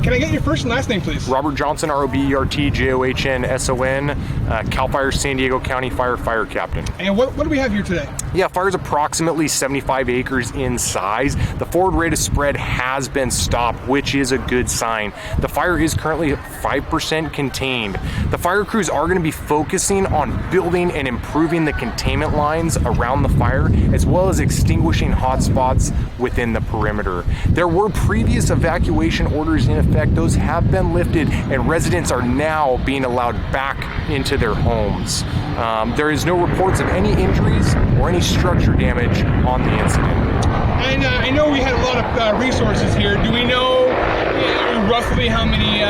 Can I get your first and last name, please? Robert Johnson, ROBERT, CAL FIRE San Diego County Fire Captain. And what do we have here today? Yeah, fire's approximately 75 acres in size. The forward rate of spread has been stopped, which is a good sign. The fire is currently 5% contained. The fire crews are going to be focusing on building and improving the containment lines around the fire, as well as extinguishing hot spots within the perimeter. There were previous evacuation orders in effect. Those have been lifted, and residents are now being allowed back into their homes. There is no reports of any injuries or any structure damage on the incident. And I know we had a lot of resources here. Do we know roughly how many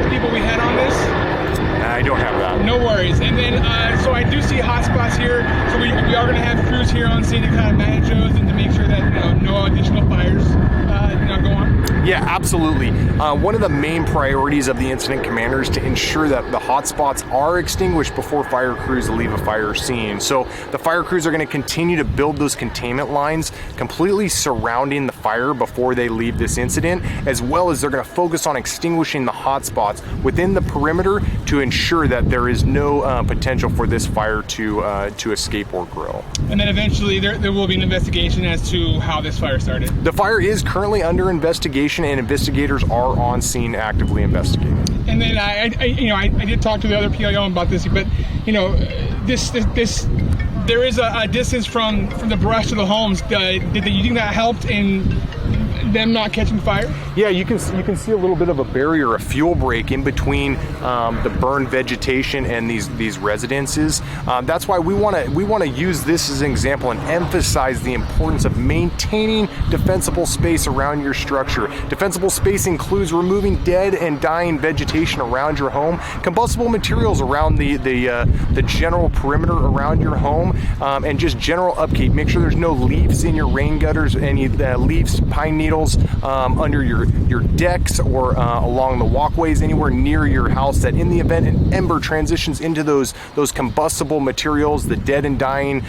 people we had on this? I don't have that. No worries. And then, so I do see hotspots here. So we are going to have crews here on scene to kind of manage those and to make sure that no additional fires go on. Yeah, absolutely. One of the main priorities of the incident commander is to ensure that the hotspots are extinguished before fire crews leave a fire scene. So the fire crews are going to continue to build those containment lines completely surrounding the fire before they leave this incident, as well as they're going to focus on extinguishing the hotspots within the perimeter to ensure that there is no potential for this fire to escape or grow. And then eventually there will be an investigation as to how this fire started. The fire is currently under investigation, and investigators are on scene actively investigating. And then I did talk to the other PIO about this, but this there is a distance from the brush to the homes. Do you think that helped in them not catching fire? Yeah, you can see a little bit of a barrier, a fuel break in between the burned vegetation and these residences. That's why we want to use this as an example and emphasize the importance of maintaining defensible space around your structure. Defensible space includes removing dead and dying vegetation around your home, combustible materials around the general perimeter around your home, and just general upkeep. Make sure there's no leaves in your rain gutters, any leaves, pine needles under your decks or along the walkways anywhere near your house, that in the event an ember transitions into those combustible materials, the dead and dying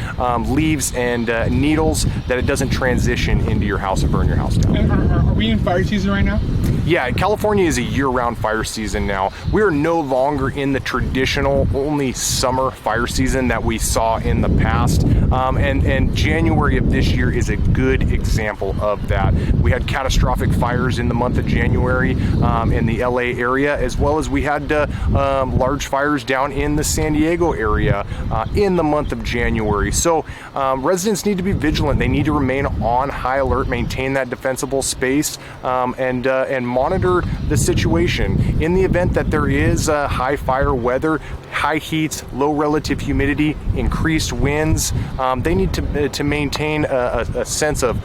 leaves and needles, that it doesn't transition into your house and burn your house down. Are we in fire season right now? Yeah, California is a year-round fire season now. We are no longer in the traditional only summer fire season that we saw in the past. And January of this year is a good example of that. We had catastrophic fires in the month of January in the LA area, as well as we had large fires down in the San Diego area in the month of January. So residents need to be vigilant. They need to remain on high alert, maintain that defensible space, and monitor the situation. In the event that there is high fire weather, high heats, low relative humidity, increased winds, they need to maintain a sense of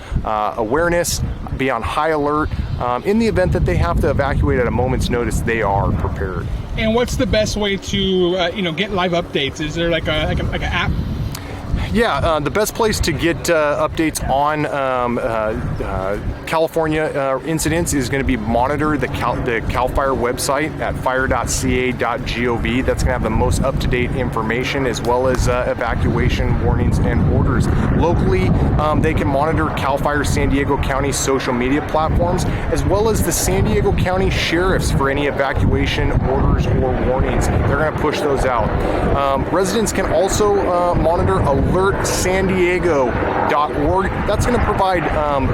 awareness, be on high alert. In the event that they have to evacuate at a moment's notice, they are prepared. And what's the best way to get live updates? Is there like an app? Yeah, the best place to get updates on California incidents is going to be monitor the CAL FIRE website at fire.ca.gov. That's going to have the most up-to-date information, as well as evacuation warnings and orders. Locally, they can monitor CAL FIRE San Diego County social media platforms, as well as the San Diego County sheriffs for any evacuation orders or warnings. They're going to push those out. Residents can also monitor alertsandiego.org. That's going to provide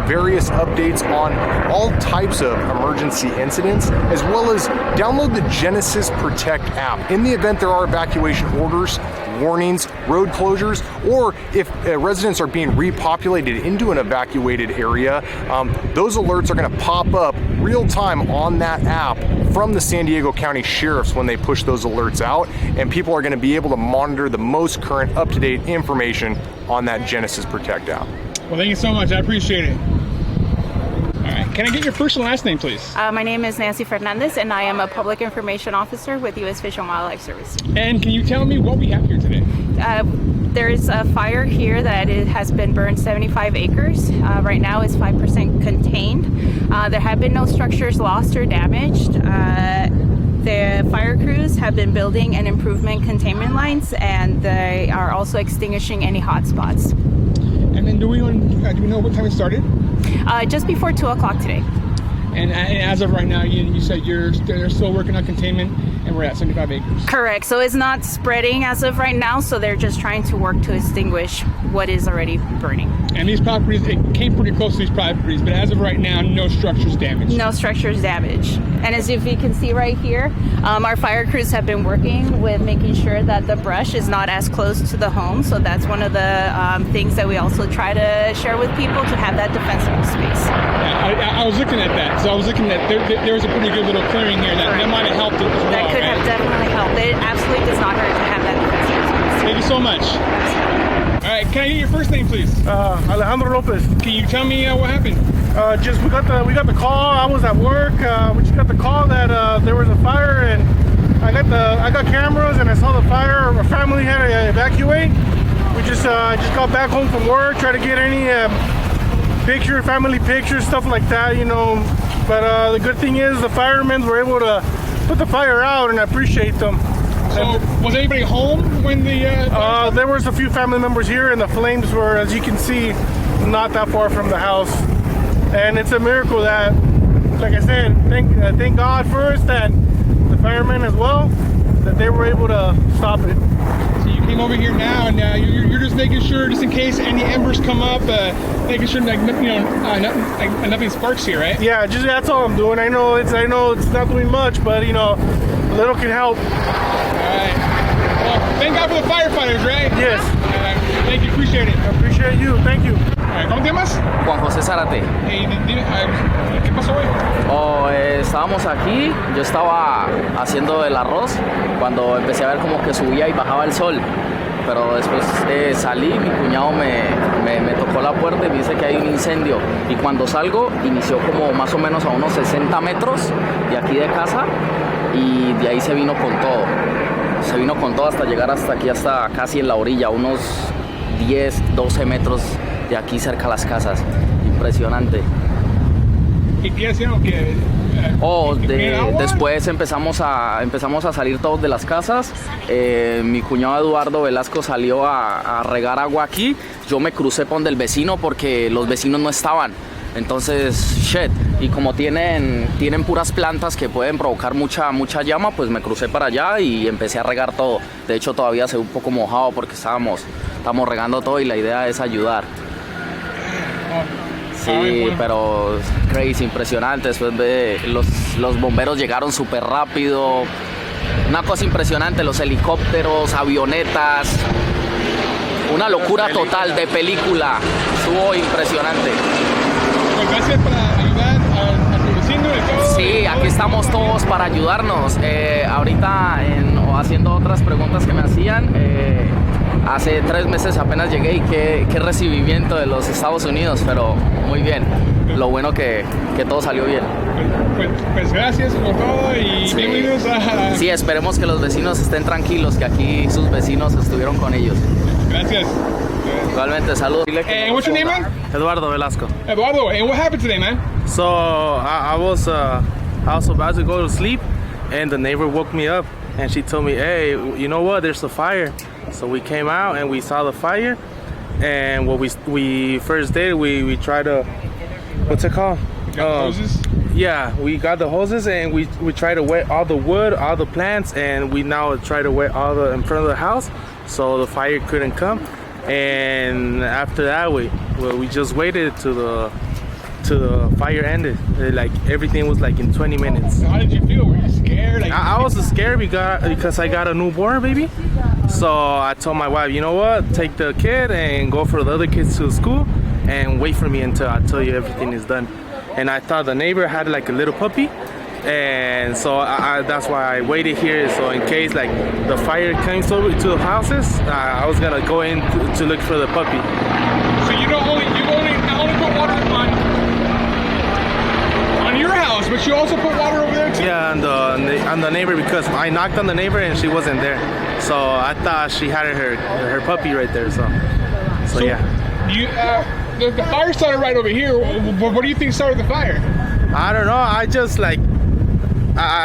various updates on all types of emergency incidents, as well as download the Genesis Protect app. In the event there are evacuation orders, warnings, road closures, or if residents are being repopulated into an evacuated area, those alerts are going to pop up real time on that app from the San Diego County sheriffs when they push those alerts out, and people are going to be able to monitor the most current up-to-date information on that Genesis Protect app. Well, thank you so much. I appreciate it. All right. Can I get your first and last name, please? My name is Nancy Fernandez, and I am a Public Information Officer with U.S. Fish and Wildlife Service. And can you tell me what we have here today? There's a fire here that has been burned 75 acres. Right now it's 5% contained. There have been no structures lost or damaged. The fire crews have been building and improvement containment lines, and they are also extinguishing any hot spots. And then do we know what time it started? Just before 2 o'clock today. And as of right now, you said they're still working on containment, and we're at 75 acres. Correct. So it's not spreading as of right now. So they're just trying to work to extinguish what is already burning. And these properties, it came pretty close to these properties, but as of right now, no structures damaged. No structures damaged. And as if you can see right here, our fire crews have been working with making sure that the brush is not as close to the home. So that's one of the things that we also try to share with people to have that defensible space. I was looking at that. So I was looking at there was a pretty good little clearing here that might have helped it as well. That could have definitely helped. It absolutely does not hurt to have that defensible space. Thank you so much. All right, can I get your first name, please? Alejandro Lopez. Can you tell me what happened? Just we got the call. I was at work. We just got the call that there was a fire, and I got cameras, and I saw the fire. Our family had to evacuate. We just got back home from work, try to get any family pictures, stuff like that, you know. But the good thing is the firemen were able to put the fire out, and I appreciate them. So, was anybody home when the... there was a few family members here, and the flames were, as you can see, not that far from the house. And it's a miracle that, like I said, thank God first, that the firemen as well, that they were able to stop it. So you came over here now, and you're just making sure, just in case any embers come up, making sure nothing sparks here, right? Yeah, just that's all I'm doing. I know it's not doing much, but you know, a little can help. All right. Well, thank God for the firefighters, right? Yes. Thank you, appreciate it. I appreciate you. Thank you. All right, ¿cómo te llamas? Juan José Zárate. ¿Qué pasó hoy? Estábamos aquí, yo estaba haciendo el arroz cuando empecé a ver como que subía y bajaba el sol. Pero después salí, mi cuñado me tocó la puerta y me dice que hay un incendio. Y cuando salgo, inició como más o menos a unos 60 metros de aquí de casa y de ahí se vino con todo. Se vino con todo hasta llegar hasta aquí, hasta casi en la orilla, unos 10, 12 metros de aquí cerca a las casas. Impresionante. ¿Y qué hicieron? Después empezamos a salir todos de las casas. Mi cuñado Eduardo Velasco salió a regar agua aquí. Yo me crucé por donde el vecino porque los vecinos no estaban. Entonces, y como tienen puras plantas que pueden provocar mucha llama, pues me crucé para allá y empecé a regar todo. De hecho, todavía se ve un poco mojado porque estamos regando todo y la idea es ayudar. Sí, pero crazy, impresionante. Después los bomberos llegaron súper rápido. Una cosa impresionante, los helicópteros, avionetas. Una locura total de película. Estuvo impresionante. Pues gracias por ayudar a tu vecino y todo. Sí, aquí estamos todos para ayudarnos. Ahorita haciendo otras preguntas que me hacían. Hace 3 meses apenas llegué y qué recibimiento de los Estados Unidos, pero muy bien. Lo bueno que todo salió bien. Pues gracias por todo y bienvenidos a... Sí, esperemos que los vecinos estén tranquilos, que aquí sus vecinos estuvieron con ellos. Gracias. Igualmente, saludos. And what's your name, man? Eduardo Velasco. Eduardo, and what happened today, man? So I was about to go to sleep, and the neighbor woke me up, and she told me, "Hey, you know what? There's a fire." So we came out and we saw the fire, and what we first did, we tried to, what's it called? Hoses? Yeah, we got the hoses and we tried to wet all the wood, all the plants, and we now try to wet all the in front of the house, so the fire couldn't come. And after that, we just waited till the fire ended. Like everything was like in 20 minutes. So how did you feel? Were you scared? I was scared because I got a newborn baby. So I told my wife, you know what? Take the kid and go for the other kids to school and wait for me until I tell you everything is done. And I thought the neighbor had like a little puppy. And so that's why I waited here. So in case like the fire comes over to the houses, I was gonna go in to look for the puppy. So you not only put water on your house, but you also put water over there too? Yeah, on the neighbor, because I knocked on the neighbor and she wasn't there. So I thought she had her puppy right there. So yeah. You the fire started right over here. What do you think started the fire? I don't know. I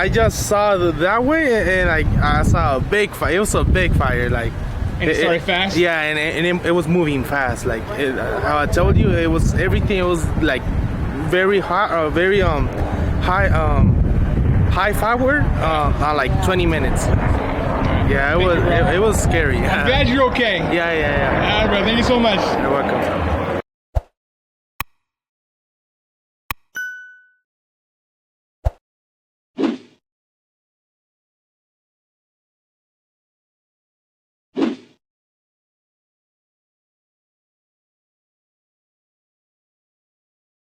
just saw that way, and I saw a big fire. It was a big fire, like. And it started fast. Yeah, and it was moving fast. Like how I told you, everything. It was like very hot, or very high forward like 20 minutes. Yeah, it was scary. I'm glad you're okay. Yeah. All right, bro. Thank you so much. You're welcome.